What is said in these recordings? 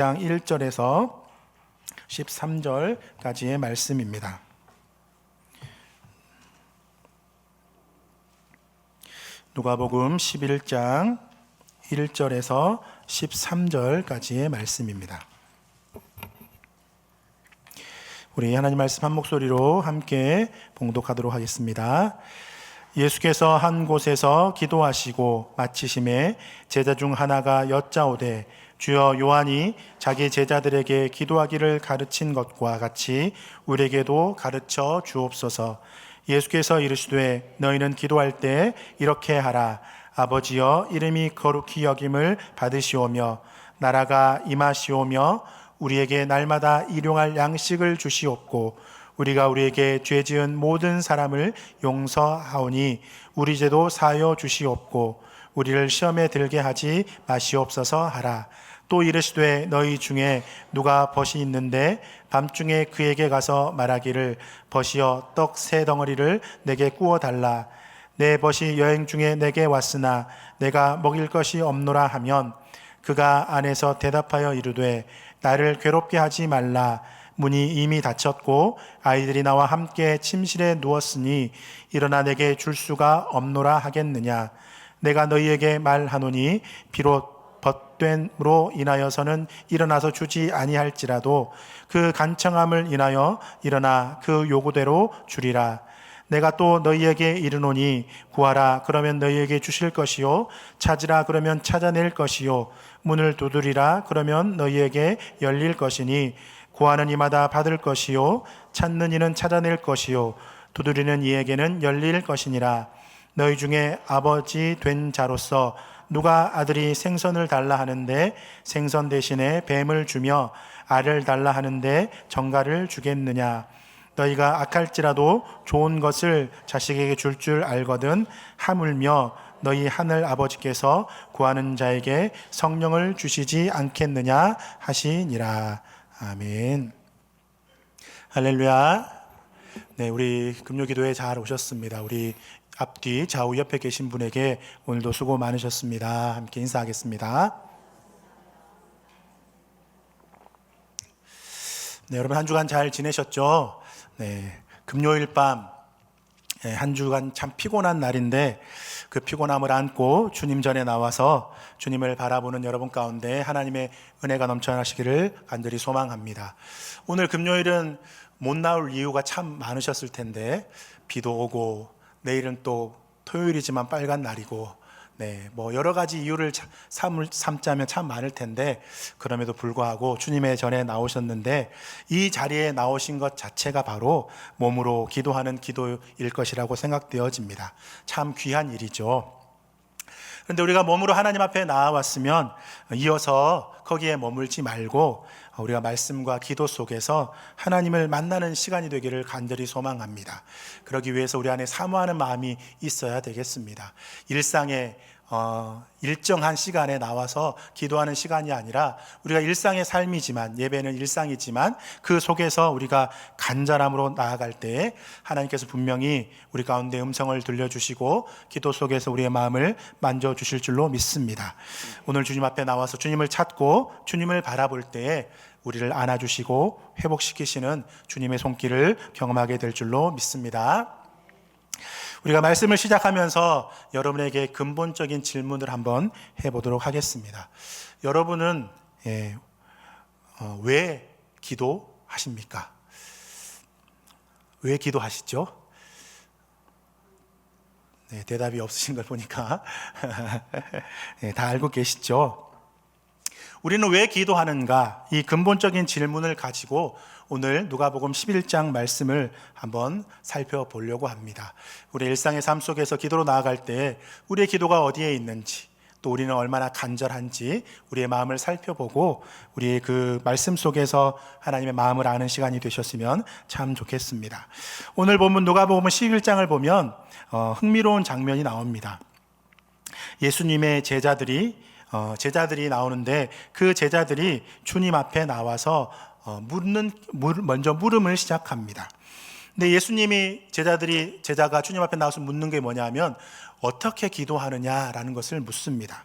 1절에서 13절까지의 말씀입니다. 누가복음 11장 1절에서 13절까지의 말씀입니다. 우리 하나님 말씀 한 목소리로 함께 봉독하도록 하겠습니다. 예수께서 한 곳에서 기도하시고 마치심에 제자 중 하나가 여짜오되 주여, 요한이 자기 제자들에게 기도하기를 가르친 것과 같이 우리에게도 가르쳐 주옵소서. 예수께서 이르시되 너희는 기도할 때 이렇게 하라. 아버지여, 이름이 거룩히 여김을 받으시오며 나라가 임하시오며 우리에게 날마다 일용할 양식을 주시옵고 우리가 우리에게 죄 지은 모든 사람을 용서하오니 우리 죄도 사하여 주시옵고 우리를 시험에 들게 하지 마시옵소서 하라. 또 이르시되 너희 중에 누가 벗이 있는데 밤중에 그에게 가서 말하기를 벗이여 떡 3덩어리를 내게 구워 달라. 내 벗이 여행 중에 내게 왔으나 내가 먹일 것이 없노라 하면 그가 안에서 대답하여 이르되 나를 괴롭게 하지 말라. 문이 이미 닫혔고 아이들이 나와 함께 침실에 누웠으니 일어나 내게 줄 수가 없노라 하겠느냐. 내가 너희에게 말하노니 비록 벗됨으로 인하여서는 일어나서 주지 아니할지라도 그 간청함을 인하여 일어나 그 요구대로 주리라. 내가 또 너희에게 이르노니 구하라 그러면 너희에게 주실 것이요 찾으라 그러면 찾아낼 것이요 문을 두드리라 그러면 너희에게 열릴 것이니 구하는 이마다 받을 것이요 찾는 이는 찾아낼 것이요 두드리는 이에게는 열릴 것이니라. 너희 중에 아버지 된 자로서 누가 아들이 생선을 달라 하는데 생선 대신에 뱀을 주며 알을 달라 하는데 정갈을 주겠느냐. 너희가 악할지라도 좋은 것을 자식에게 줄 알거든 하물며 너희 하늘 아버지께서 구하는 자에게 성령을 주시지 않겠느냐 하시니라. 아멘. 할렐루야. 네, 우리 금요기도에 잘 오셨습니다. 우리 앞뒤 좌우 옆에 계신 분에게 오늘도 수고 많으셨습니다. 함께 인사하겠습니다. 네, 여러분 한 주간 잘 지내셨죠? 네, 금요일 밤 한 주간 참 피곤한 날인데 그 피곤함을 안고 주님 전에 나와서 주님을 바라보는 여러분 가운데 하나님의 은혜가 넘쳐나시기를 간절히 소망합니다. 오늘 금요일은 못 나올 이유가 참 많으셨을 텐데 비도 오고 내일은 또 토요일이지만 빨간 날이고 뭐 여러 가지 이유를 삼자면 참 많을 텐데 그럼에도 불구하고 주님의 전에 나오셨는데 이 자리에 나오신 것 자체가 바로 몸으로 기도하는 기도일 것이라고 생각되어집니다. 참 귀한 일이죠. 그런데 우리가 몸으로 하나님 앞에 나와왔으면 이어서 거기에 머물지 말고 우리가 말씀과 기도 속에서 하나님을 만나는 시간이 되기를 간절히 소망합니다. 그러기 위해서 우리 안에 사모하는 마음이 있어야 되겠습니다. 일상의 일정한 시간에 나와서 기도하는 시간이 아니라 우리가 일상의 삶이지만 예배는 일상이지만 그 속에서 우리가 간절함으로 나아갈 때 하나님께서 분명히 우리 가운데 음성을 들려주시고 기도 속에서 우리의 마음을 만져주실 줄로 믿습니다. 오늘 주님 앞에 나와서 주님을 찾고 주님을 바라볼 때에 우리를 안아주시고 회복시키시는 주님의 손길을 경험하게 될 줄로 믿습니다. 우리가 말씀을 시작하면서 여러분에게 근본적인 질문을 한번 해보도록 하겠습니다. 여러분은 왜 기도하십니까? 왜 기도하시죠? 네, 대답이 없으신 걸 보니까 다 알고 계시죠? 우리는 왜 기도하는가? 이 근본적인 질문을 가지고 오늘 누가복음 11장 말씀을 한번 살펴보려고 합니다. 우리 일상의 삶 속에서 기도로 나아갈 때 우리의 기도가 어디에 있는지 또 우리는 얼마나 간절한지 우리의 마음을 살펴보고 우리의 그 말씀 속에서 하나님의 마음을 아는 시간이 되셨으면 참 좋겠습니다. 오늘 본문 누가복음 11장을 보면 흥미로운 장면이 나옵니다. 예수님의 제자들이 나오는데 그 제자들이 주님 앞에 나와서 먼저 물음을 시작합니다. 근데 예수님이 제자가 주님 앞에 나와서 묻는 게 뭐냐면 어떻게 기도하느냐라는 것을 묻습니다.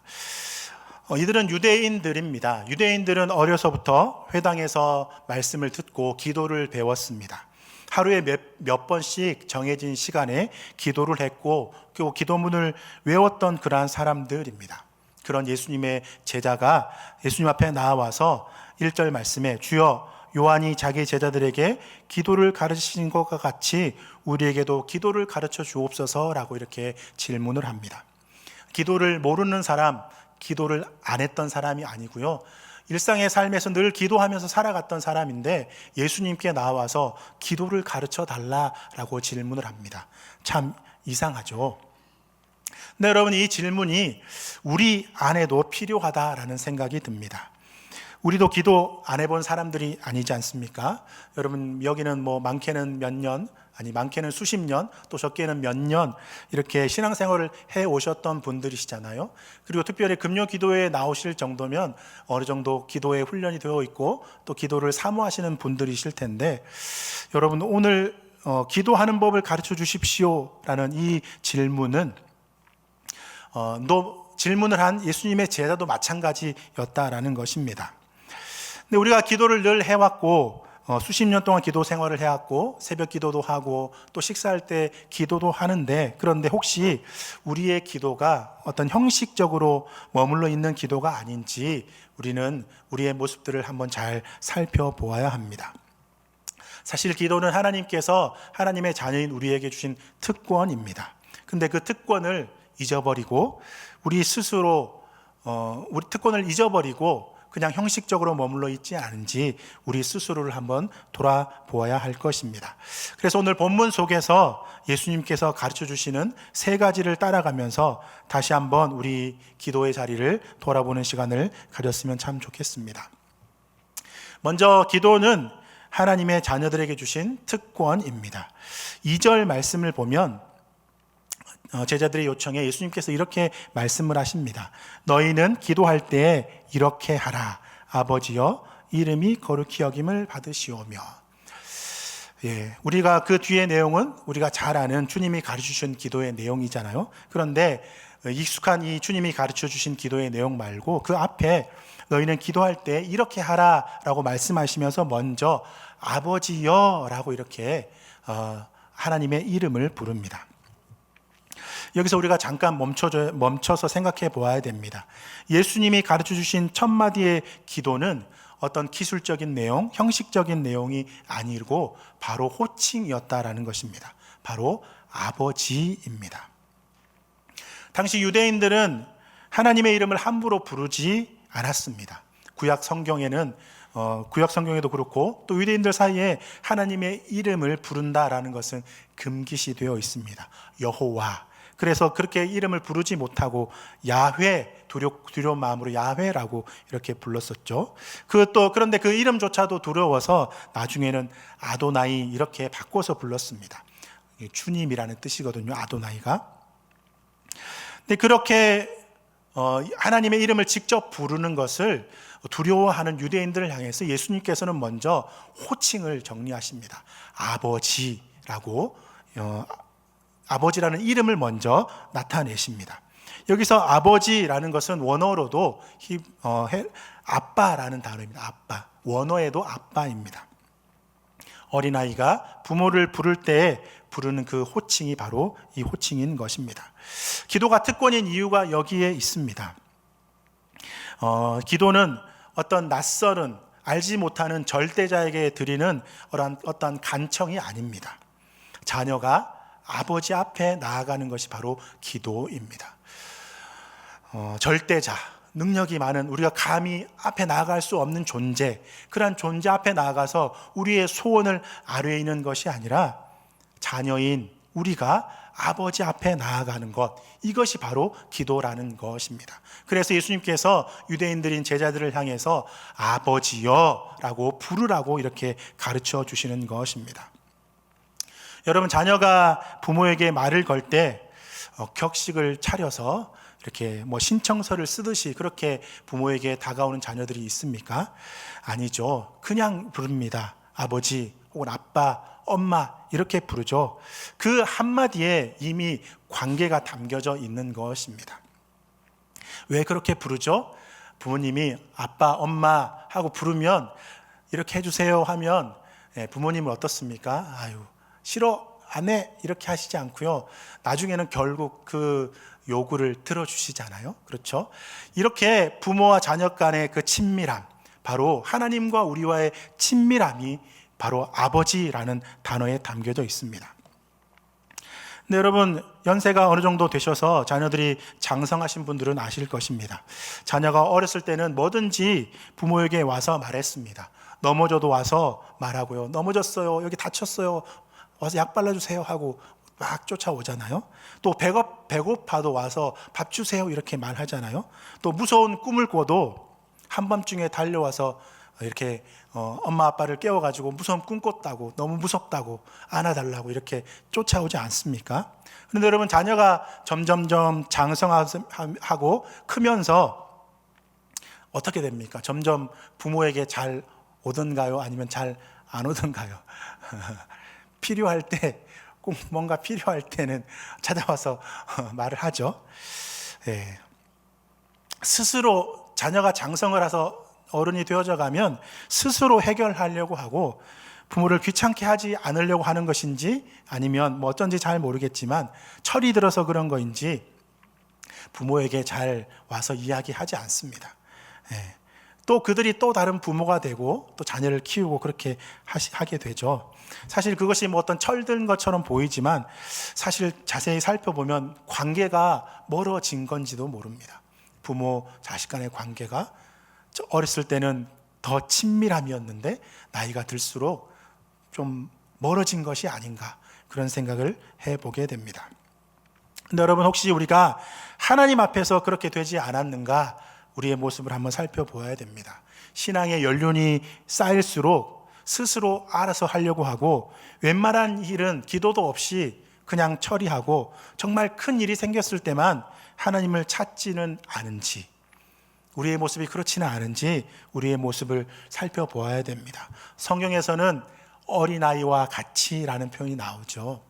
이들은 유대인들입니다. 유대인들은 어려서부터 회당에서 말씀을 듣고 기도를 배웠습니다. 하루에 몇 번씩 정해진 시간에 기도를 했고 그 기도문을 외웠던 그러한 사람들입니다. 그런 예수님의 제자가 예수님 앞에 나와서 1절 말씀에 주여 요한이 자기 제자들에게 기도를 가르치신 것과 같이 우리에게도 기도를 가르쳐 주옵소서라고 이렇게 질문을 합니다. 기도를 모르는 사람, 기도를 안 했던 사람이 아니고요. 일상의 삶에서 늘 기도하면서 살아갔던 사람인데 예수님께 나와서 기도를 가르쳐 달라라고 질문을 합니다. 참 이상하죠. 근데 여러분, 이 질문이 우리 안에도 필요하다라는 생각이 듭니다. 우리도 기도 안 해본 사람들이 아니지 않습니까? 여러분, 여기는 많게는 몇 년, 많게는 수십 년, 또 적게는 몇 년 이렇게 신앙생활을 해 오셨던 분들이시잖아요. 그리고 특별히 금요 기도회에 나오실 정도면 어느 정도 기도에 훈련이 되어 있고 또 기도를 사모하시는 분들이실 텐데, 여러분, 오늘 기도하는 법을 가르쳐 주십시오라는 이 질문은 질문을 한 예수님의 제자도 마찬가지였다라는 것입니다. 근데 우리가 기도를 늘 해왔고 수십 년 동안 기도 생활을 해왔고 새벽 기도도 하고 또 식사할 때 기도도 하는데, 그런데 혹시 우리의 기도가 어떤 형식적으로 머물러 있는 기도가 아닌지 우리는 우리의 모습들을 한번 잘 살펴보아야 합니다. 사실 기도는 하나님께서 하나님의 자녀인 우리에게 주신 특권입니다. 근데 그 특권을 잊어버리고 우리 스스로 우리 특권을 잊어버리고 그냥 형식적으로 머물러 있지 않은지 우리 스스로를 한번 돌아보아야 할 것입니다. 그래서 오늘 본문 속에서 예수님께서 가르쳐 주시는 세 가지를 따라가면서 다시 한번 우리 기도의 자리를 돌아보는 시간을 가졌으면 참 좋겠습니다. 먼저 기도는 하나님의 자녀들에게 주신 특권입니다. 2절 말씀을 보면 제자들의 요청에 예수님께서 이렇게 말씀을 하십니다. 너희는 기도할 때 이렇게 하라. 아버지여 이름이 거룩히 여김을 받으시오며. 우리가 그 뒤의 내용은 우리가 잘 아는 주님이 가르쳐주신 기도의 내용이잖아요. 그런데 익숙한 이 주님이 가르쳐주신 기도의 내용 말고 그 앞에 너희는 기도할 때 이렇게 하라라고 말씀하시면서 먼저 아버지여라고 이렇게 하나님의 이름을 부릅니다. 여기서 우리가 잠깐 멈춰서 생각해 보아야 됩니다. 예수님이 가르쳐 주신 첫 마디의 기도는 어떤 기술적인 내용, 형식적인 내용이 아니고 바로 호칭이었다라는 것입니다. 바로 아버지입니다. 당시 유대인들은 하나님의 이름을 함부로 부르지 않았습니다. 구약 성경에도 그렇고 또 유대인들 사이에 하나님의 이름을 부른다라는 것은 금기시 되어 있습니다. 여호와. 그래서 그렇게 이름을 부르지 못하고 야훼, 두려운 마음으로 야훼라고 이렇게 불렀었죠. 그런데 그 이름조차도 두려워서 나중에는 아도나이 이렇게 바꿔서 불렀습니다. 주님이라는 뜻이거든요, 아도나이가. 근데 그렇게 하나님의 이름을 직접 부르는 것을 두려워하는 유대인들을 향해서 예수님께서는 먼저 호칭을 정리하십니다. 아버지라는 이름을 먼저 나타내십니다. 여기서 아버지라는 것은 원어로도 아빠라는 단어입니다. 아빠. 원어에도 아빠입니다. 어린아이가 부모를 부를 때 부르는 그 호칭이 바로 이 호칭인 것입니다. 기도가 특권인 이유가 여기에 있습니다. 기도는 어떤 낯설은 알지 못하는 절대자에게 드리는 어떤 간청이 아닙니다. 자녀가 아버지 앞에 나아가는 것이 바로 기도입니다. 절대자, 능력이 많은, 우리가 감히 앞에 나아갈 수 없는 존재, 그러한 존재 앞에 나아가서 우리의 소원을 아뢰는 것이 아니라 자녀인 우리가 아버지 앞에 나아가는 것, 이것이 바로 기도라는 것입니다. 그래서 예수님께서 유대인들인 제자들을 향해서 아버지여 라고 부르라고 이렇게 가르쳐 주시는 것입니다. 여러분, 자녀가 부모에게 말을 걸 때 격식을 차려서 이렇게 신청서를 쓰듯이 그렇게 부모에게 다가오는 자녀들이 있습니까? 아니죠. 그냥 부릅니다. 아버지 혹은 아빠, 엄마 이렇게 부르죠. 그 한마디에 이미 관계가 담겨져 있는 것입니다. 왜 그렇게 부르죠? 부모님이 아빠, 엄마 하고 부르면 이렇게 해주세요 하면 부모님은 어떻습니까? 아유, 싫어, 안 해, 이렇게 하시지 않고요. 나중에는 결국 그 요구를 들어주시잖아요. 그렇죠? 이렇게 부모와 자녀 간의 그 친밀함, 바로 하나님과 우리와의 친밀함이 바로 아버지라는 단어에 담겨져 있습니다. 근데 여러분, 연세가 어느 정도 되셔서 자녀들이 장성하신 분들은 아실 것입니다. 자녀가 어렸을 때는 뭐든지 부모에게 와서 말했습니다. 넘어져도 와서 말하고요. 넘어졌어요, 여기 다쳤어요, 와서 약 발라주세요 하고 막 쫓아오잖아요. 또 배고파도 와서 밥 주세요 이렇게 말하잖아요. 또 무서운 꿈을 꿔도 한밤중에 달려와서 이렇게 엄마 아빠를 깨워가지고 무서운 꿈 꿨다고, 너무 무섭다고 안아달라고 이렇게 쫓아오지 않습니까? 그런데 여러분, 자녀가 점점점 장성하고 크면서 어떻게 됩니까? 점점 부모에게 잘 오던가요? 아니면 잘 안 오던가요? 필요할 때, 꼭 뭔가 필요할 때는 찾아와서 말을 하죠. 예. 스스로 자녀가 장성을 해서 어른이 되어져 가면 스스로 해결하려고 하고, 부모를 귀찮게 하지 않으려고 하는 것인지 아니면 뭐 어쩐지 잘 모르겠지만 철이 들어서 그런 거인지 부모에게 잘 와서 이야기하지 않습니다. 예. 또 그들이 또 다른 부모가 되고 또 자녀를 키우고 그렇게 하게 되죠. 사실 그것이 뭐 어떤 철든 것처럼 보이지만 사실 자세히 살펴보면 관계가 멀어진 건지도 모릅니다. 부모 자식 간의 관계가 어렸을 때는 더 친밀함이었는데 나이가 들수록 좀 멀어진 것이 아닌가, 그런 생각을 해보게 됩니다. 근데 여러분, 혹시 우리가 하나님 앞에서 그렇게 되지 않았는가, 우리의 모습을 한번 살펴보아야 됩니다. 신앙의 연륜이 쌓일수록 스스로 알아서 하려고 하고, 웬만한 일은 기도도 없이 그냥 처리하고, 정말 큰 일이 생겼을 때만 하나님을 찾지는 않은지, 우리의 모습이 그렇지는 않은지 우리의 모습을 살펴보아야 됩니다. 성경에서는 어린아이와 같이라는 표현이 나오죠.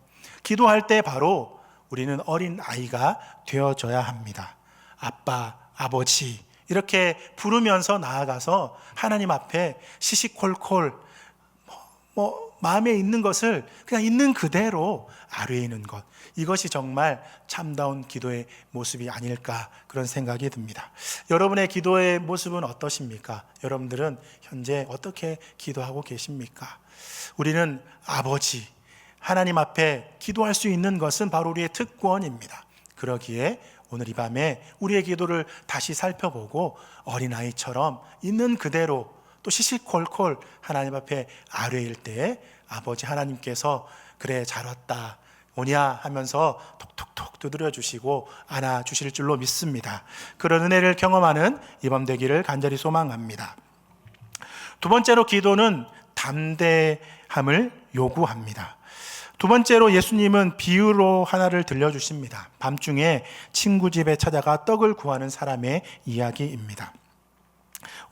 기도할 때 바로 우리는 어린아이가 되어져야 합니다. 아빠, 아버지 이렇게 부르면서 나아가서 하나님 앞에 시시콜콜 마음에 있는 것을 그냥 있는 그대로 아뢰는 것, 이것이 정말 참다운 기도의 모습이 아닐까, 그런 생각이 듭니다. 여러분의 기도의 모습은 어떠십니까? 여러분들은 현재 어떻게 기도하고 계십니까? 우리는 아버지, 하나님 앞에 기도할 수 있는 것은 바로 우리의 특권입니다. 그러기에 오늘 이 밤에 우리의 기도를 다시 살펴보고 어린아이처럼 있는 그대로 또 시시콜콜 하나님 앞에 아뢰일 때 아버지 하나님께서 그래 잘 왔다 오냐 하면서 톡톡톡 두드려 주시고 안아 주실 줄로 믿습니다. 그런 은혜를 경험하는 이 밤 되기를 간절히 소망합니다. 두 번째로, 기도는 담대함을 요구합니다. 두 번째로, 예수님은 비유로 하나를 들려주십니다. 밤중에 친구 집에 찾아가 떡을 구하는 사람의 이야기입니다.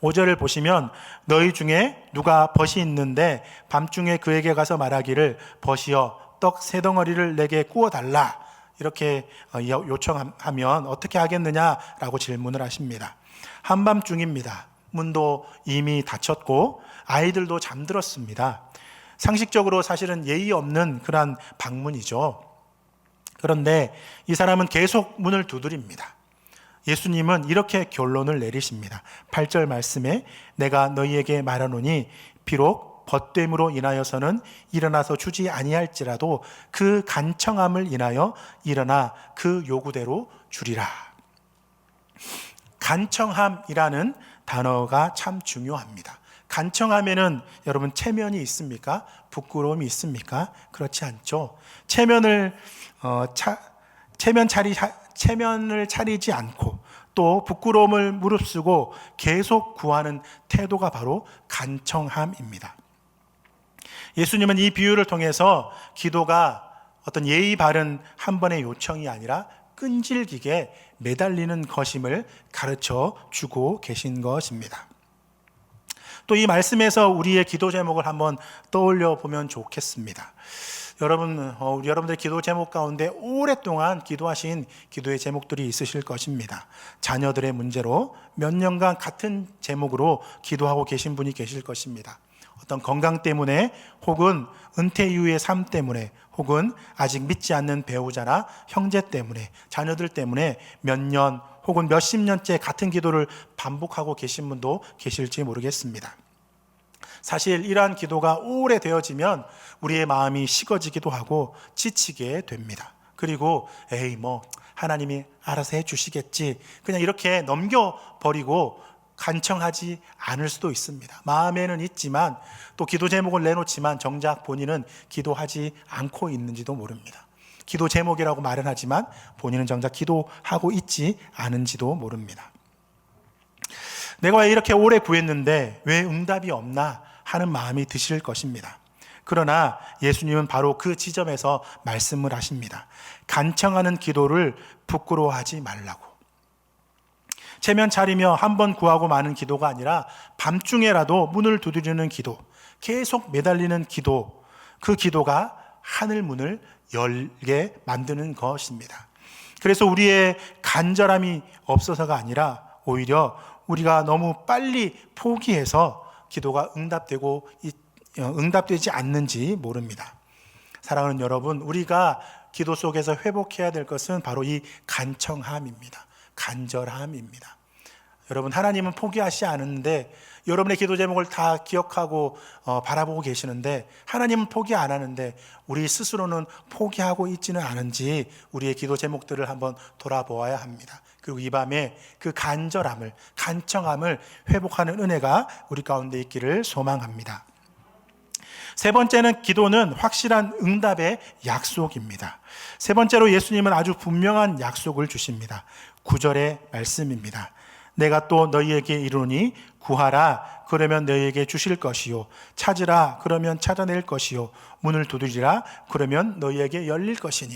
5절을 보시면 너희 중에 누가 벗이 있는데 밤중에 그에게 가서 말하기를 벗이여 떡 3덩어리를 내게 구워달라, 이렇게 요청하면 어떻게 하겠느냐라고 질문을 하십니다. 한밤중입니다. 문도 이미 닫혔고 아이들도 잠들었습니다. 상식적으로 사실은 예의 없는 그런 방문이죠. 그런데 이 사람은 계속 문을 두드립니다. 예수님은 이렇게 결론을 내리십니다. 8절 말씀에 내가 너희에게 말하노니 비록 벗됨으로 인하여서는 일어나서 주지 아니할지라도 그 간청함을 인하여 일어나 그 요구대로 주리라. 간청함이라는 단어가 참 중요합니다. 간청하면은 여러분 체면이 있습니까? 부끄러움이 있습니까? 그렇지 않죠. 체면을 차리지 않고 또 부끄러움을 무릅쓰고 계속 구하는 태도가 바로 간청함입니다. 예수님은 이 비유를 통해서 기도가 어떤 예의 바른 한 번의 요청이 아니라 끈질기게 매달리는 것임을 가르쳐 주고 계신 것입니다. 또 이 말씀에서 우리의 기도 제목을 한번 떠올려 보면 좋겠습니다. 우리 여러분들의 기도 제목 가운데 오랫동안 기도하신 기도의 제목들이 있으실 것입니다. 자녀들의 문제로 몇 년간 같은 제목으로 기도하고 계신 분이 계실 것입니다. 어떤 건강 때문에, 혹은 은퇴 이후의 삶 때문에, 혹은 아직 믿지 않는 배우자나 형제 때문에, 자녀들 때문에 몇 년 혹은 몇십 년째 같은 기도를 반복하고 계신 분도 계실지 모르겠습니다. 사실 이러한 기도가 오래되어지면 우리의 마음이 식어지기도 하고 지치게 됩니다. 그리고 하나님이 알아서 해주시겠지, 그냥 이렇게 넘겨버리고 간청하지 않을 수도 있습니다. 마음에는 있지만, 또 기도 제목을 내놓지만 정작 본인은 기도하지 않고 있는지도 모릅니다. 기도 제목이라고 말은 하지만 본인은 정작 기도하고 있지 않은지도 모릅니다. 내가 왜 이렇게 오래 구했는데 왜 응답이 없나 하는 마음이 드실 것입니다. 그러나 예수님은 바로 그 지점에서 말씀을 하십니다. 간청하는 기도를 부끄러워하지 말라고. 체면 차리며 한 번 구하고 마는 기도가 아니라 밤중에라도 문을 두드리는 기도, 계속 매달리는 기도, 그 기도가 하늘 문을 열게 만드는 것입니다. 그래서 우리의 간절함이 없어서가 아니라 오히려 우리가 너무 빨리 포기해서 기도가 응답되지 않는지 모릅니다. 사랑하는 여러분, 우리가 기도 속에서 회복해야 될 것은 바로 이 간청함입니다. 간절함입니다. 여러분, 하나님은 포기하시지 않는데, 여러분의 기도 제목을 다 기억하고 바라보고 계시는데, 하나님은 포기 안 하는데 우리 스스로는 포기하고 있지는 않은지 우리의 기도 제목들을 한번 돌아보아야 합니다. 그리고 이 밤에 그 간청함을 회복하는 은혜가 우리 가운데 있기를 소망합니다. 세 번째는, 기도는 확실한 응답의 약속입니다. 세 번째로 예수님은 아주 분명한 약속을 주십니다. 9절의 말씀입니다. 내가 또 너희에게 이르노니 구하라, 그러면 너희에게 주실 것이요, 찾으라, 그러면 찾아낼 것이요, 문을 두드리라, 그러면 너희에게 열릴 것이니.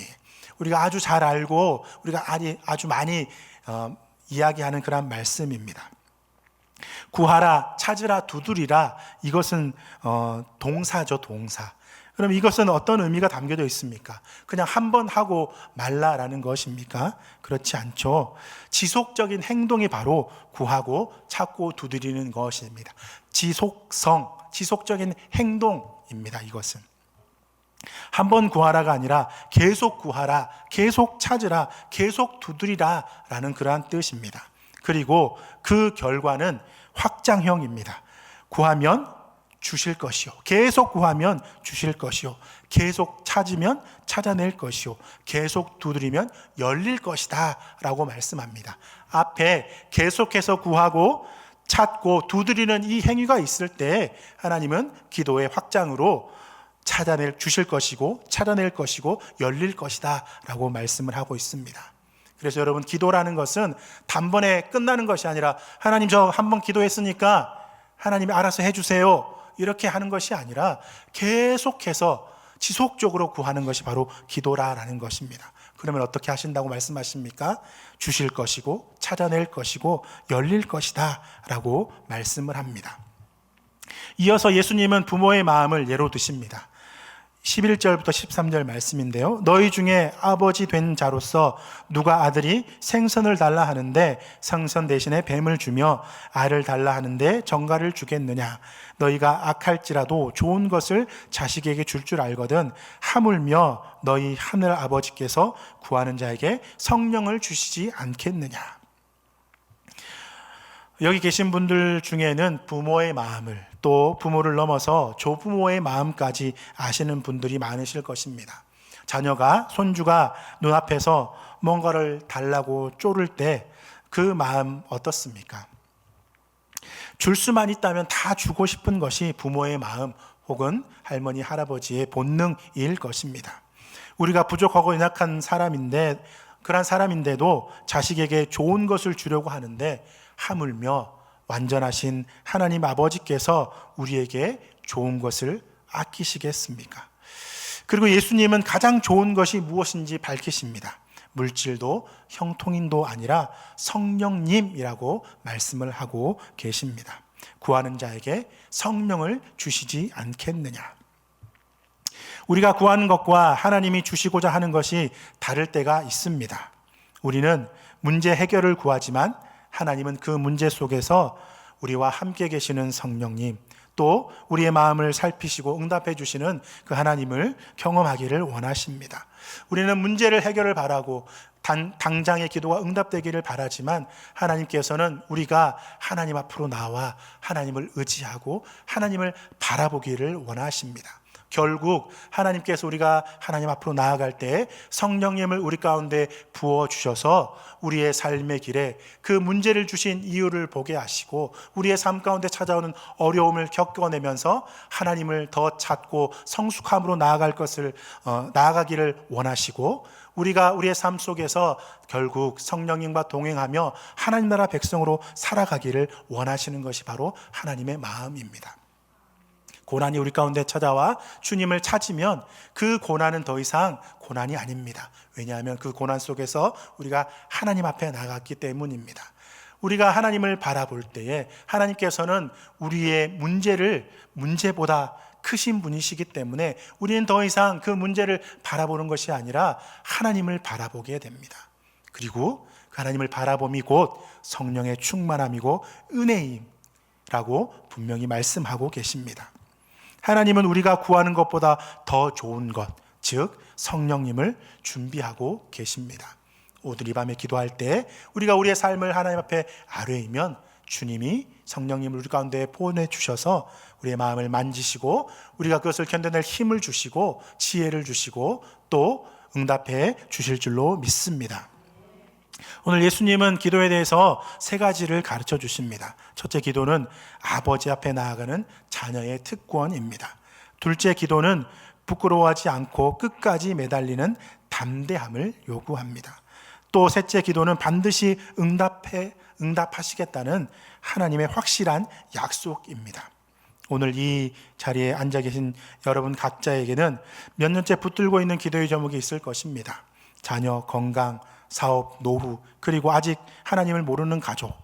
우리가 아주 잘 알고 우리가 아주 많이 이야기하는 그런 말씀입니다. 구하라, 찾으라, 두드리라, 이것은 동사죠, 동사. 그럼 이것은 어떤 의미가 담겨져 있습니까? 그냥 한 번 하고 말라라는 것입니까? 그렇지 않죠. 지속적인 행동이 바로 구하고 찾고 두드리는 것입니다. 지속적인 행동입니다. 이것은 한 번 구하라가 아니라 계속 구하라, 계속 찾으라, 계속 두드리라 라는 그러한 뜻입니다. 그리고 그 결과는 확장형입니다. 구하면 주실 것이요, 계속 구하면 주실 것이요, 계속 찾으면 찾아낼 것이요, 계속 두드리면 열릴 것이다 라고 말씀합니다. 앞에 계속해서 구하고 찾고 두드리는 이 행위가 있을 때 하나님은 기도의 확장으로 주실 것이고, 찾아낼 것이고, 열릴 것이다 라고 말씀을 하고 있습니다. 그래서 여러분, 기도라는 것은 단번에 끝나는 것이 아니라, 하나님 저 한번 기도했으니까 하나님이 알아서 해주세요, 이렇게 하는 것이 아니라 계속해서 지속적으로 구하는 것이 바로 기도라는 것입니다. 그러면 어떻게 하신다고 말씀하십니까? 주실 것이고, 찾아낼 것이고, 열릴 것이다 라고 말씀을 합니다. 이어서 예수님은 부모의 마음을 예로 드십니다. 11절부터 13절 말씀인데요, 너희 중에 아버지 된 자로서 누가 아들이 생선을 달라 하는데 생선 대신에 뱀을 주며 알을 달라 하는데 정갈을 주겠느냐? 너희가 악할지라도 좋은 것을 자식에게 줄 줄 알거든 하물며 너희 하늘 아버지께서 구하는 자에게 성령을 주시지 않겠느냐? 여기 계신 분들 중에는 부모의 마음을, 또 부모를 넘어서 조부모의 마음까지 아시는 분들이 많으실 것입니다. 자녀가, 손주가 눈앞에서 뭔가를 달라고 쪼를 때 그 마음 어떻습니까? 줄 수만 있다면 다 주고 싶은 것이 부모의 마음, 혹은 할머니, 할아버지의 본능일 것입니다. 우리가 부족하고 연약한 그런 사람인데도 자식에게 좋은 것을 주려고 하는데, 하물며 완전하신 하나님 아버지께서 우리에게 좋은 것을 아끼시겠습니까? 그리고 예수님은 가장 좋은 것이 무엇인지 밝히십니다. 물질도 형통인도 아니라 성령님이라고 말씀을 하고 계십니다. 구하는 자에게 성령을 주시지 않겠느냐? 우리가 구하는 것과 하나님이 주시고자 하는 것이 다를 때가 있습니다. 우리는 문제 해결을 구하지만 하나님은 그 문제 속에서 우리와 함께 계시는 성령님, 또 우리의 마음을 살피시고 응답해 주시는 그 하나님을 경험하기를 원하십니다. 우리는 문제를 해결을 바라고 당장의 기도가 응답되기를 바라지만 하나님께서는 우리가 하나님 앞으로 나와 하나님을 의지하고 하나님을 바라보기를 원하십니다. 결국 하나님께서 우리가 하나님 앞으로 나아갈 때 성령님을 우리 가운데 부어주셔서 우리의 삶의 길에 그 문제를 주신 이유를 보게 하시고 우리의 삶 가운데 찾아오는 어려움을 겪어내면서 하나님을 더 찾고 성숙함으로 나아가기를 원하시고 우리가 우리의 삶 속에서 결국 성령님과 동행하며 하나님 나라 백성으로 살아가기를 원하시는 것이 바로 하나님의 마음입니다. 고난이 우리 가운데 찾아와 주님을 찾으면 그 고난은 더 이상 고난이 아닙니다. 왜냐하면 그 고난 속에서 우리가 하나님 앞에 나갔기 때문입니다. 우리가 하나님을 바라볼 때에 하나님께서는 우리의 문제보다 크신 분이시기 때문에 우리는 더 이상 그 문제를 바라보는 것이 아니라 하나님을 바라보게 됩니다. 그리고 그 하나님을 바라봄이 곧 성령의 충만함이고 은혜임이라고 분명히 말씀하고 계십니다. 하나님은 우리가 구하는 것보다 더 좋은 것, 즉 성령님을 준비하고 계십니다. 오늘 이 밤에 기도할 때 우리가 우리의 삶을 하나님 앞에 아뢰이면 주님이 성령님을 우리 가운데 보내주셔서 우리의 마음을 만지시고 우리가 그것을 견뎌낼 힘을 주시고 지혜를 주시고 또 응답해 주실 줄로 믿습니다. 오늘 예수님은 기도에 대해서 3가지를 가르쳐 주십니다. 첫째 기도는 아버지 앞에 나아가는 자녀의 특권입니다. 둘째 기도는 부끄러워하지 않고 끝까지 매달리는 담대함을 요구합니다. 또 셋째 기도는 반드시 응답하시겠다는 하나님의 확실한 약속입니다. 오늘 이 자리에 앉아 계신 여러분 각자에게는 몇 년째 붙들고 있는 기도의 제목이 있을 것입니다. 자녀, 건강, 사업, 노후, 그리고 아직 하나님을 모르는 가족.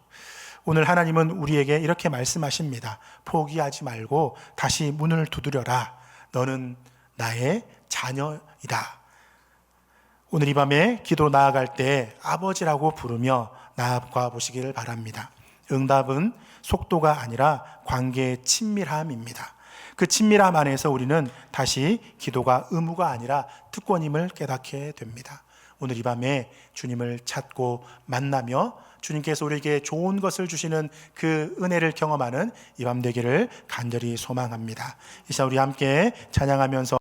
오늘 하나님은 우리에게 이렇게 말씀하십니다. 포기하지 말고 다시 문을 두드려라. 너는 나의 자녀이다. 오늘 이 밤에 기도 나아갈 때 아버지라고 부르며 나아가 보시기를 바랍니다. 응답은 속도가 아니라 관계의 친밀함입니다. 그 친밀함 안에서 우리는 다시 기도가 의무가 아니라 특권임을 깨닫게 됩니다. 오늘 이 밤에 주님을 찾고 만나며 주님께서 우리에게 좋은 것을 주시는 그 은혜를 경험하는 이 밤 되기를 간절히 소망합니다. 이 시간 우리 함께 찬양하면서